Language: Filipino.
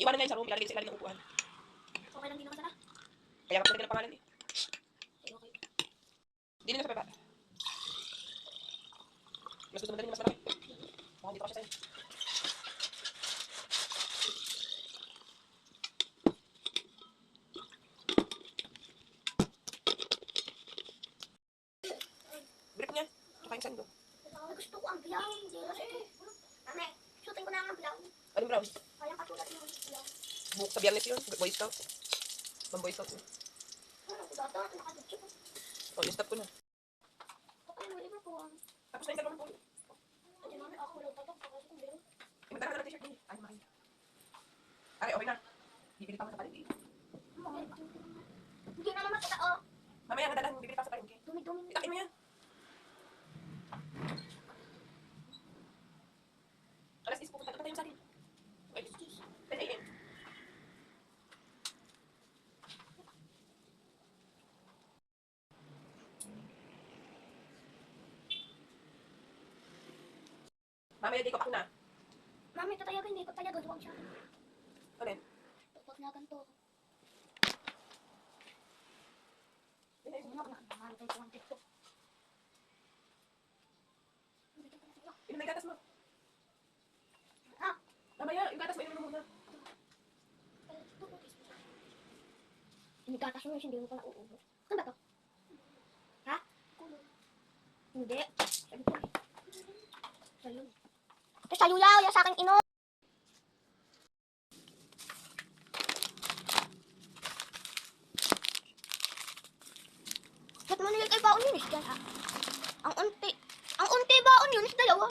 iwanan nga yun sa room, ilalagay sa ilalim ng upuan. Okay lang din naman sana. Kaya kapag ng pangalan eh. Okay. Hindi na sa baba. Mas gusto mo dali mas marami. Baka dito kasi sa'yo. Grip niya. Tsaka yung sando. Gusto ko ang bilaw. Mami, shooting ko na ang bilaw. Anong brown? Kayang katulad ng bilaw. Buhok sa biyernes yun. Boy Scout. Boy Scout yun. Ano, data, nakadutso ko. O, i-stop ko na. Okay, wala ba po ang... Tapos na yung dalawang po. Ate mami, ako lang tatak. Ako sa kumbiro. Imagdala ka ng t-shirt niya. Ay, makain. Ay, okay na. Bibili pa ako sa palengke. Hindi na naman totoo. Mamaya nga dalang bibili pa sa palengke. Dumi-dumi. Itakin mo yan. Alas 10 pupunta tayo sa akin. Ay, 10 a.m. Mamaya di ko pa na. Mami, tatayagan, hindi ko tayagan. Huwag siya. Alin? Huwag na ganito. Hindi, Ano na, nakakantay ko ang TikTok. inom na yung gatas mo. Ha? Mamaya, yung gatas mo, inom mo muna. Hindi gatas mo, hindi mo pa nauubos. Ano ba to? Ha? Hindi. Sabi ko. Sayo. Ito sayo yaw, yan sa akin ino. Ba't mo nilagay baon yun, Miss Jan, ha? Ang unti baon yun, is dalawa.